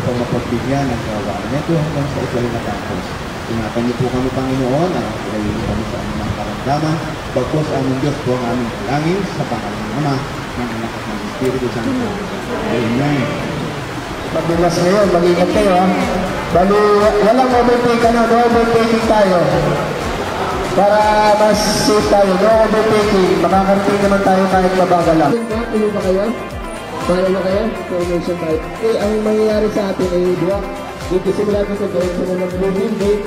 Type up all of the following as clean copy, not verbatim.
upang mapagbigyan ng gawa. Ito hanggang sa ito ay natapos. Ingatan niyo po kami, Panginoon, at ilayin niyo kami sa aming karamdaman. Bagkos aming Diyos po ang aming dalangin sa pangalan ng Ama, ng Anak at ng Espiritu Santo. Amen. Pagbilas ngayon, mag-ingat kayo ha. Bali, walang overtaking no overtaking tayo. Para mas safe tayo, no overtaking. Makakarating naman tayo kahit mabagal lang. Ano ba kayo? Paano ba kayo? Formation tayo. Okay, ang mangyayari sa atin ay buwak. Dito simula dito, diretso na ng blue building.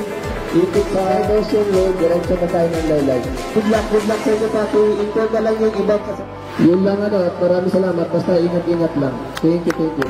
Ikot sa motion road, diretso na tayo ng laylay. Good luck sa inyo pati. Intern na lang yung ibang kasama. Yun lang ano, at maraming salamat. Basta ingat-ingat lang. Thank you.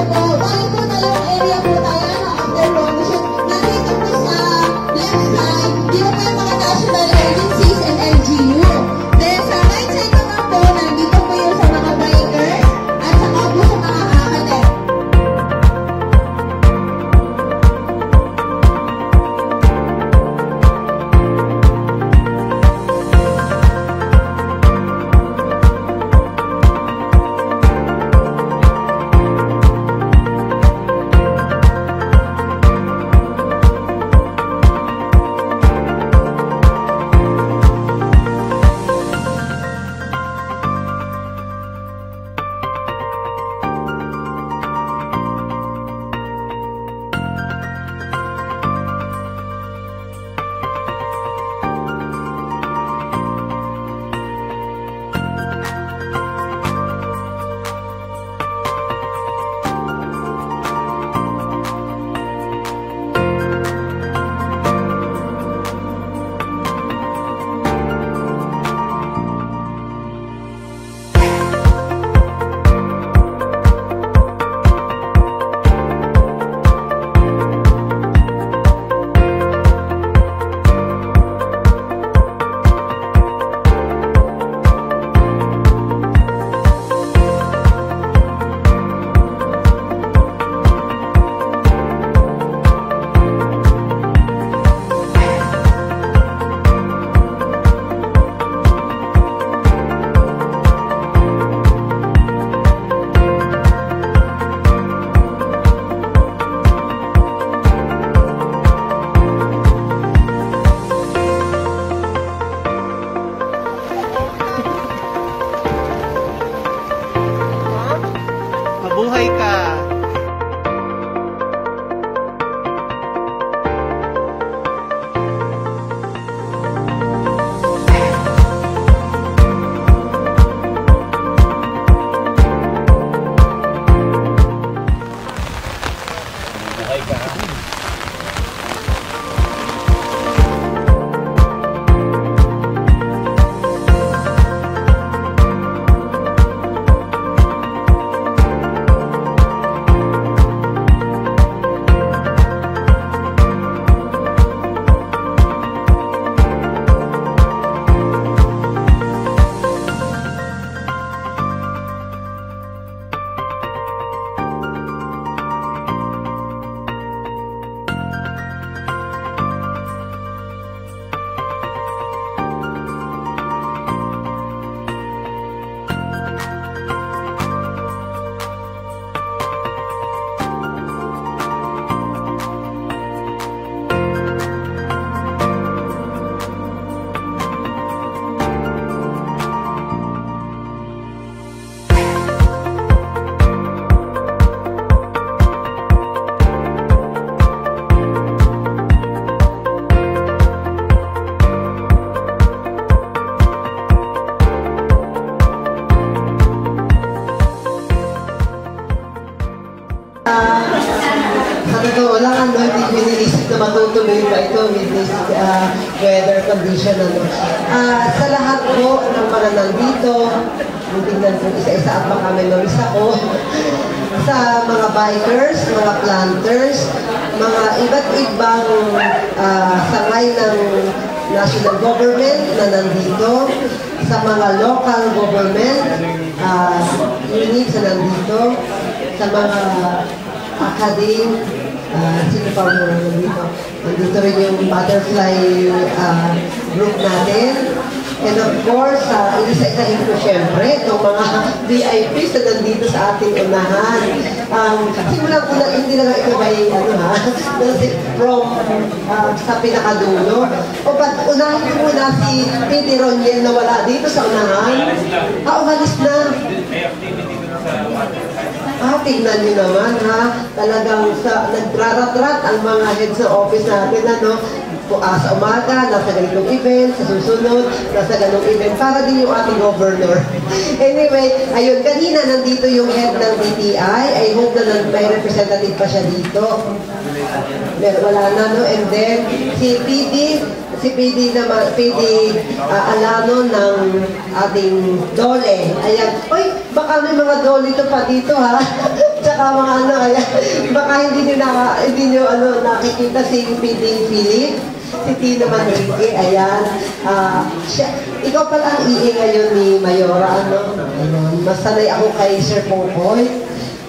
po, balik po tayong area po tayo ng after promotion. Nandito po sa left side, dito po yung mga national agencies and LGU. Then sa right side naman po, nandito po yung sa mga bikers at saka po sa mga cadet. Mabuhay ka! Sa totoo lang, hindi ko iniisip na matutuloy pa ito with this weather condition. Sa lahat po ng mga nandito, tingnan ko isa-isa at baka memories ako, sa mga bikers, mga planters, mga iba't ibang sangay ng national government na nandito, sa mga local government units na nandito, sa mga academe, sino pa mo nandito? Nandito rin yung butterfly group natin. And of course, isa-isahin ko siyempre itong mga VIPs na nandito sa ating unahan. Simulan ko na, hindi na ito ba yung from sa pinakadulo. O ba't unahin ko muna si Pete Roniel na wala dito sa unahan? Umalis na. Tignan nyo naman ha, talagang nagrarat-rat ang mga heads ng office natin, ano, sa umaga, nasa ganitong event, sa susunod, nasa ganong event, para din yung ating governor. Anyway, ayun, kanina nandito yung head ng DTI, I hope na may representative pa siya dito. Wala na, no? And then, si PD naman, PD Alano ng ating Dole. Ayan, oy, baka may mga Dole ito pa dito, ha? Tsaka mga ano, kaya baka hindi nyo nakikita si PD Philip, si Tino Manrique, ayan. Ikaw pala ang EA ngayon ni Mayora, ano? Mas sanay ako kay Sir Popoy.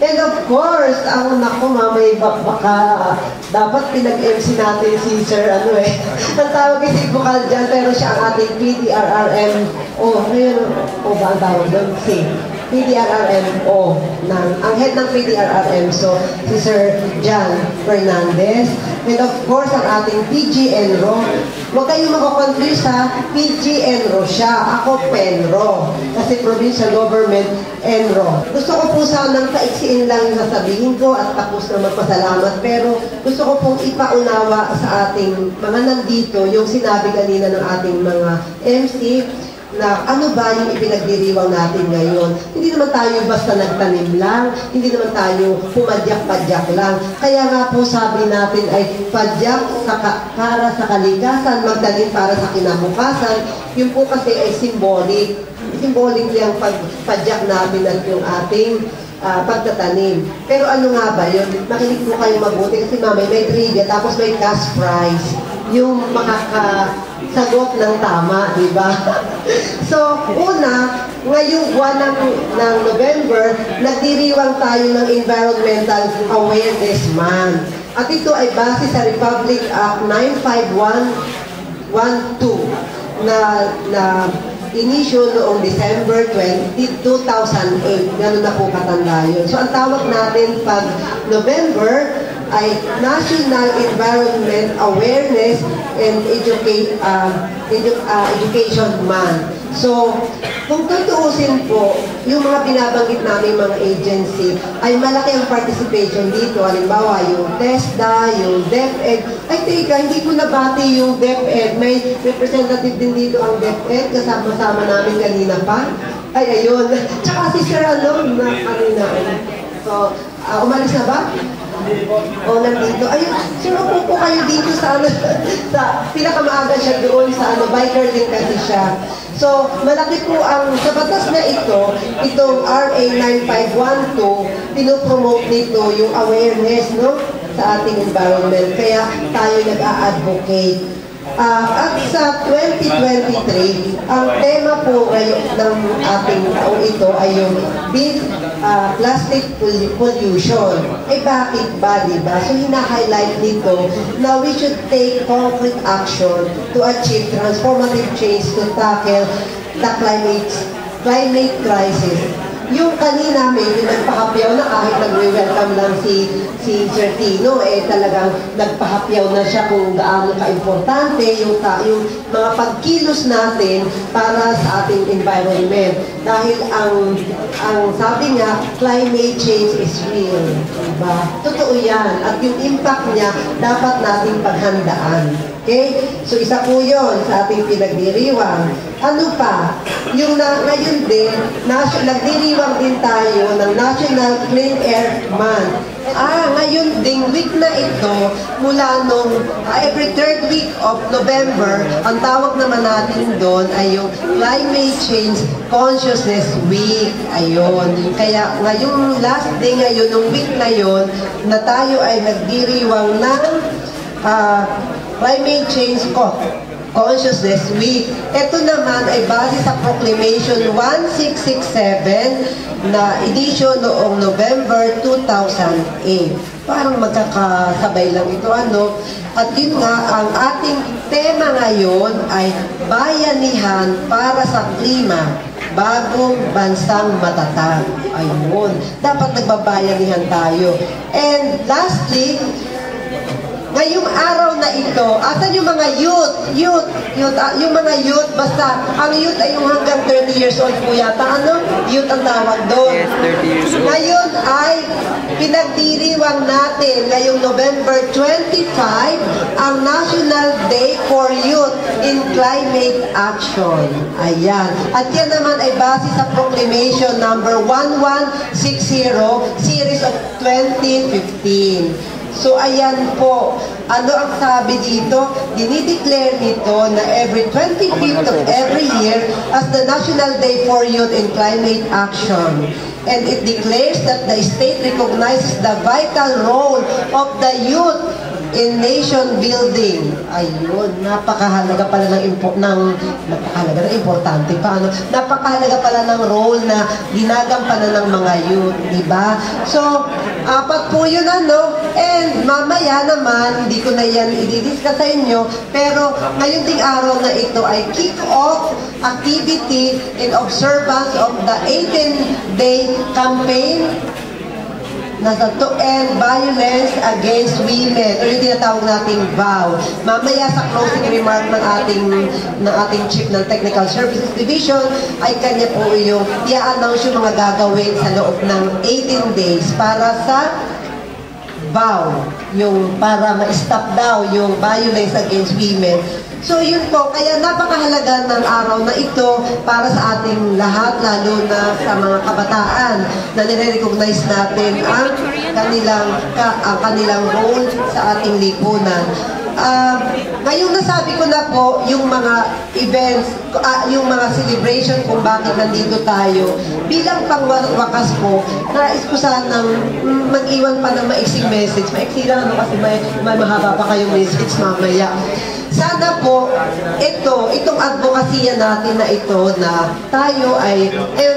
And of course, ang naku, mamay, baka dapat pinag-MC natin si Sir, ang tawag si Bukal dyan, pero siya ang ating PDRRM, ba ang tawag doon? PDRRMO, ang head ng PDRRM, so si Sir John Fernandez. And of course, ang ating PG-Enro. Huwag kayong makakonfuse ha, PG-Enro siya, ako Penro. Kasi provincial government, Enro. Gusto ko po sanang paiksiin lang yung nasabihin ko at tapos na magpasalamat. Pero gusto ko pong ipaunawa sa ating mga nandito, yung sinabi kanina ng ating mga MC, na ano ba yung ipinagdiriwang natin ngayon. Hindi naman tayo basta nagtanim lang, hindi naman tayo pumadyak-padyak lang. Kaya nga po sabi natin ay padyak para sa kalikasan, magtanim para sa kinabukasan. Yun po kasi ay symbolic. Symbolic yung padyak natin at yung ating pagtatanim. Pero ano nga ba yun? Makinig po kayo mabuti kasi mamay may trivia tapos may cash prize. Yung makakasagot ng tama, di ba? So, una, ngayong buwan ng November, nagdiriwang tayo ng Environmental Awareness Month. At ito ay base sa Republic Act 95112 na inisyo noong December 2008. Ganun na po katanda yun. So, ang tawag natin pag November ay National Environment Awareness and Education Month. So, kung tutuusin po, yung mga binabanggit namin mga agency, ay malaki ang participation dito. Halimbawa, yung TESDA, yung DepEd. Ay, teka, hindi ko nabati yung DepEd. May representative din dito ang DepEd. Kasama-sama namin kanina pa. Ay, ayun. Tsaka si Sir Alon na kanina. So, umalis na ba? Nandito. Ayun, sir, upo po kayo dito sa pinakamaaga siya doon sa biker din kasi siya. So, malaki po sa batas na itong RA 9512, pinopromote nito yung awareness, no, sa ating environment. Kaya tayo nag-a-advocate. At sa 2023, ang tema po ngayon ng ating taong ito ay yung plastic pollution. Bakit ba, diba? So, hina-highlight nito na we should take concrete action to achieve transformative change to tackle the climate crisis. Yung kanina medyo nagpahapyaw na kahit nag-welcome lang si Sir Tino, talagang nagpahapyaw na siya kung gaano ka-importante yung mga pagkilos natin para sa ating environment. Dahil ang sabi nga, climate change is real. Diba? Totoo yan. At yung impact niya, dapat nating paghandaan. Okay? So, isa po yun sa ating pinagdiriwang. Ano pa? Yung ngayon din, nagdiriwang din tayo ng National Clean Air Month. Ngayon ding week na ito, mula nung every third week of November, ang tawag naman natin doon ay yung Climate Change Consciousness Week. Ayun. Kaya ngayong last day ngayon, nung week na yon, na tayo ay nagdiriwang ng Climate Change Consciousness Week. Ito naman ay base sa Proclamation 1667 na edition noong November 2008. Parang magkakasabay lang ito, At yun nga, ang ating tema ngayon ay Bayanihan para sa Klima, Bagong Bansang Matatag. Ayun. Dapat nagbabayanihan tayo. And lastly, ngayong araw na ito, asan yung mga youth, yung mga youth, basta, ang youth ay yung hanggang 30 years old po yata, Youth ang tawag doon. Yes, 30 years old. Ngayon ay pinagdiriwang natin, ngayong November 25, ang National Day for Youth in Climate Action. Ayan. At yan naman ay base sa Proclamation number 1160, Series of 2015. So ayan po, ano ang sabi dito? Dinideclare nito na every 25th of every year as the National Day for Youth in Climate Action. And it declares that the state recognizes the vital role of the youth in nation building. Ayun, napakahalaga pala napakahalaga na importante pa, ano? Napakahalaga pala ng role na ginagampanan ng mga youth, di ba? So, apat po yun, ano? And mamaya naman, hindi ko na yan i-discuss sa inyo, pero ngayon ding araw na ito ay kick-off activity in observance of the 18-day campaign na to end violence against women, o yung tinatawag nating VOW. Mamaya sa closing remark ng ating Chief ng Technical Services Division ay kanya po yung i-announce yung mga gagawin sa loob ng 18 days para sa VOW, yung para ma-stop daw yung violence against women. So yun po, kaya napakahalaga ng araw na ito para sa ating lahat, lalo na sa mga kabataan na nire-recognize natin ang kanilang role sa ating lipunan. Ngayong nasabi ko na po yung mga events, yung mga celebration kung bakit nandito tayo, bilang pangwakas po, nais ko sanang mag-iwan pa ng maiksing message. Maiksi lang ano kasi may mahaba pa kayong message mamaya. Sana po, itong advokasya natin na ito na tayo ay,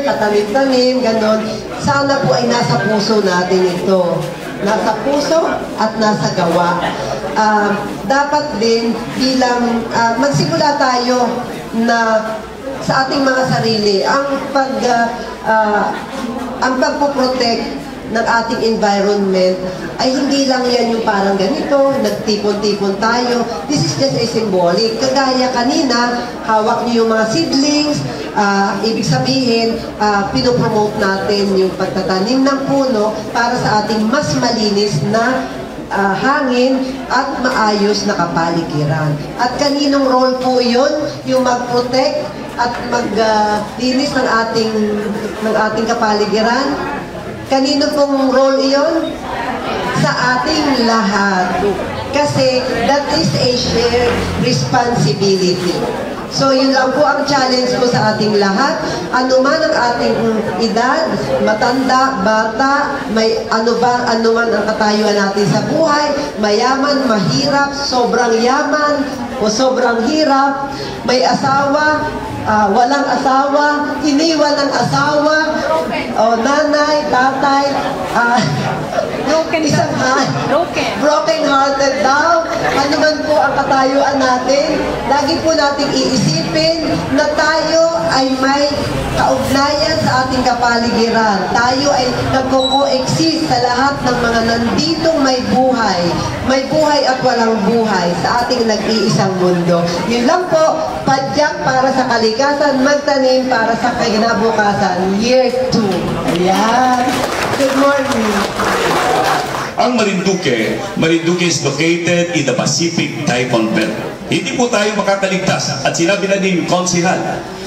tatanim-tanim, ganon, sana po ay nasa puso natin ito. Nasa puso at nasa gawa. Dapat din bilang magsimula tayo na sa ating mga sarili ang pagpoprotect ng ating environment ay hindi lang yan yung parang ganito, nagtipon-tipon tayo. This is just a symbolic. Kagaya kanina, hawak niyo yung mga seedlings, ibig sabihin, pinopromote natin yung pagtatanim ng puno para sa ating mas malinis na hangin at maayos na kapaligiran. At kaninong role po yun? Yung mag-protect at maglinis ng ating kapaligiran? Kanino pong role iyon? Sa ating lahat. Kasi that is a shared responsibility. So yun lang po ang challenge ko sa ating lahat. Ano man ang ating edad, matanda, bata, may ano man ang katayuan natin sa buhay, mayaman, mahirap, sobrang yaman, o sobrang hirap, may asawa, walang asawa, iniwan ng asawa, o nanay, tatay, broken hearted daw. Ano man po ang katayuan natin, lagi po nating iisipin na tayo ay may kaugnayan sa ating kapaligiran. Tayo ay nagko-coexist sa lahat ng mga nanditong may buhay at walang buhay sa ating nag-iisang mundo. Yun lang po, padyak para sa kalikasan, magtanim para sa kinabukasan. Year 2. Ayan. Good morning. Ang Marinduque is located in the Pacific Typhoon Belt. Hindi po tayo makakaligtas at sinabi na din konsihal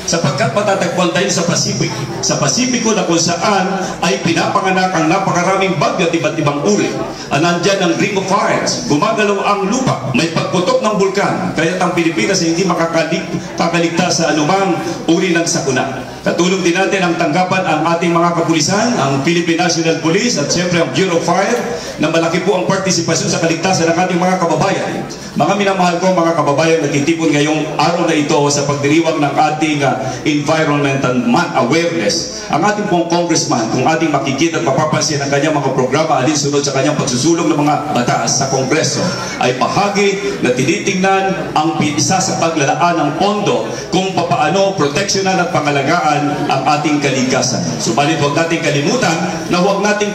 sapagkat matatagpuan tayo sa Pacific. Sa Pasipiko na kung saan ay pinapanganak ang napakaraming bagyo at iba't ibang uri. Nandyan ang Ring of Fires, gumagalaw ang lupa, may pagputok ng bulkan, kaya't ang Pilipinas ay hindi makakaligtas sa anumang uri ng sakuna. Katulong din natin ang tanggapan ang ating mga kapulisan, ang Philippine National Police at siyempre ang Bureau of Fire na malaki po ang partisipasyon sa kaligtasan ng ating mga kababayan. Mga minamahal ko mga kababayan, natitipon ngayong araw na ito sa pagdiriwang ng ating environmental awareness. Ang ating pong congressman, kung ating makikita at mapapansin ang kanyang mga programa alinsunod sa kanyang pagsusulong ng mga batas sa Kongreso, ay bahagi na tinitingnan ang isa sa paglalaan ng pondo kung papaano proteksyonan at pangalagaan ang ating kalikasan. Subalit huwag nating kalimutan na huwag nating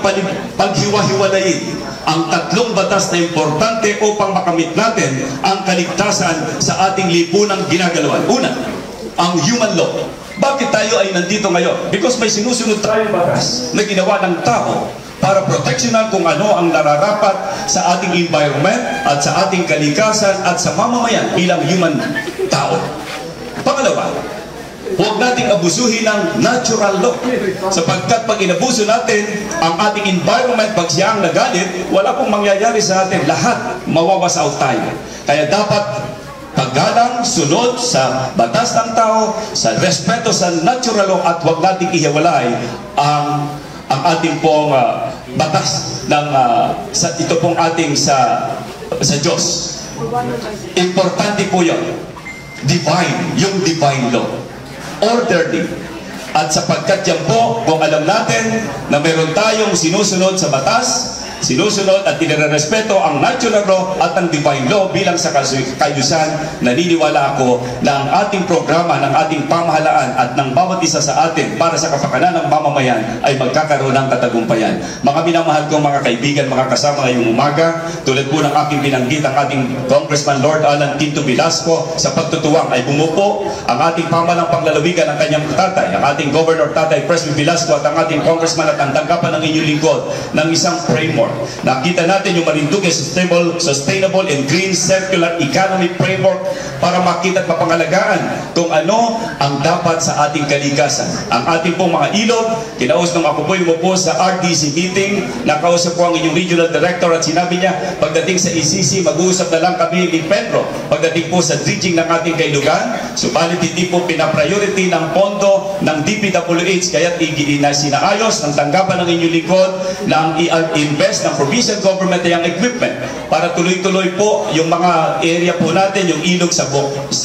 paghiwa-hiwalayin ang tatlong batas na importante upang makamit natin ang kaligtasan sa ating lipunang ginagalawan. Una, ang human law. Bakit tayo ay nandito ngayon? Because may sinusunod tayong batas na ginawa ng tao para proteksyonan kung ano ang nararapat sa ating environment at sa ating kalikasan at sa mamamayan bilang human tao. Pangalawa, huwag nating abusuhin ng natural law. Sapagkat pag inabuso natin ang ating environment, pag siya ang nagalit, wala pong mangyayari sa atin. Lahat mawawasaw tayo. Kaya dapat paggalang, sunod sa batas ng tao, sa respeto sa natural law, at huwag nating ihiwalay ang ating pong batas ng ito pong ating sa Diyos. Importante po yun. Divine, yung divine law. Orderly. At sapagkat yan po, kung alam natin na meron tayong sinusunod sa batas, sinusunod at inirerespeto ang natural law at ang divine law bilang sa kayusan, naniniwala ako na ang ating programa, ng ating pamahalaan at ng bawat isa sa atin para sa kapakanan ng mamamayan ay magkakaroon ng katagumpayan. Mga minamahal kong mga kaibigan, mga kasama ngayong umaga, tulad po ng aking binanggit, ang ating Congressman Lord Alan Quinto Velasco sa pagtutuwang ay bumupo ang ating pamahalang panglalawigan ng kanyang tatay, ang ating Governor Tatay Presby Velasco at ang ating Congressman at ang tanggapan ng inyong lingkod ng isang framework. Nakita natin yung Marinduque Sustainable and Green Circular Economy Framework para makita at mapangalagaan kung ano ang dapat sa ating kalikasan. Ang ating pong mga ilog, kinausap ng ako po yung po sa RDC meeting, nakausap po ang inyong regional director at sinabi niya, pagdating sa ECC, mag-uusap na lang kami ni Pedro. Pagdating po sa dredging ng ating kailugan, subalit hindi po pinapriority ng pondo ng DPWH, kaya sinaayos ng tanggapan ng inyong lingkod na ang i-invest ng provincial government ay ang equipment para tuloy-tuloy po yung mga area po natin, yung ilog sa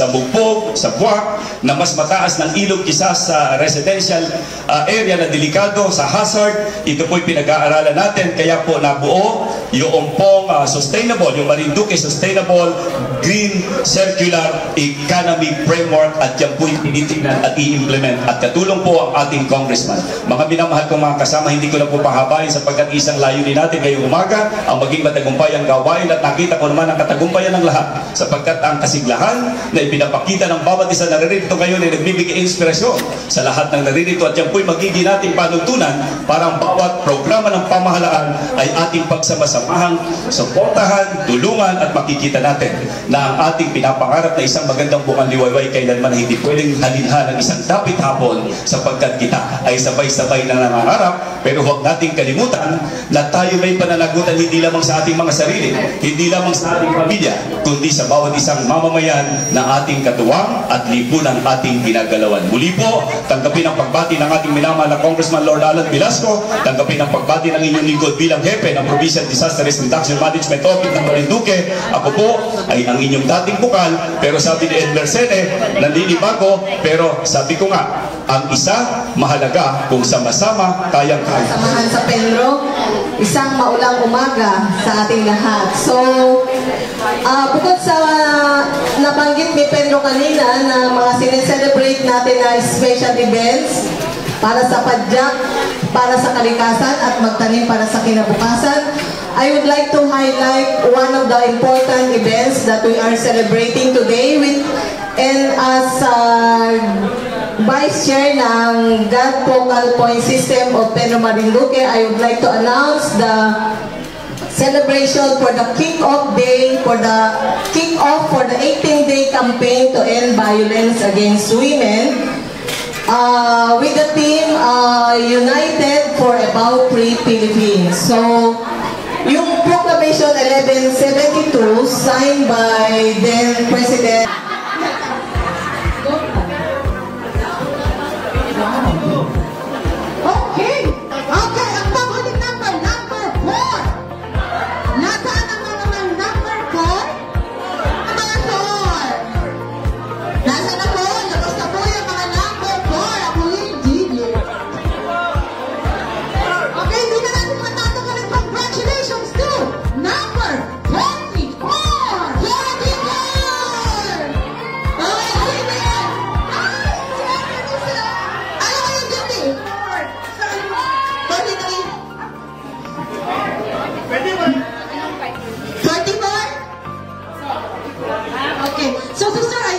Bugpog, sa Buwak, na mas mataas ng ilog kisa sa residential area na delikado, sa hazard. Ito po'y pinag-aaralan natin, kaya po nabuo yung pong sustainable, yung Marinduque Sustainable Green Circular Economy Framework, at yan po'y tinitingnan at i-implement, at katulong po ang ating congressman. Mga minamahal kong mga kasama, hindi ko na po pahabain sapagkat isang layunin natin ngayong umaga ang maging matagumpay ang gawain, at nakita ko naman ang katagumpayan ng lahat sapagkat ang kasiglahan na ipinapakita ng bawat isa na naririto ngayon ay nagbibigay inspirasyon sa lahat ng naririto, at yan po'y magiging nating panuntunan para ang bawat programa ng pamahalaan ay ating pagsamasamahan, suportahan, tulungan, at makikita natin na ang ating pinapangarap na isang magandang bukang liwayway kailanman hindi pwedeng halinhan ng isang dapit hapon sapagkat kita ay sabay-sabay na nangangarap. Pero huwag nating kalimutan na tayo may pananagutan hindi lamang sa ating mga sarili, hindi lamang sa ating pamilya, kundi sa bawat isang mamamayan na ating katuwang at lipunan ating ginagalawan. Muli po, tanggapin ang pagbati ng ating minamahal na Congressman Lord Alan Velasco, tanggapin ang pagbati ng inyong lingkod bilang hepe ng Provincial Disaster Risk Reduction Management Office ng Marinduque. Ako po ay ang inyong dating bukal, pero sabi ni Ed Mercede, naninibago, pero sabi ko nga, ang isa mahalaga kung sama-sama kayang-kaya. Samahan sa Pedro, isang maulang umaga sa ating lahat. So, bukod sa nabanggit ni Pedro kanina na mga sineselebrate natin na special events para sa padyak, para sa kalikasan at magtanim para sa kinabukasan, I would like to highlight one of the important events that we are celebrating today and as Vice Chair ng God Focal Point System of Pedro Marinduque, I would like to announce the celebration for the kick-off day, for the 18-day campaign to end violence against women, with the team United for About Free Philippines. So, yung Proclamation 1172 signed by then President So to start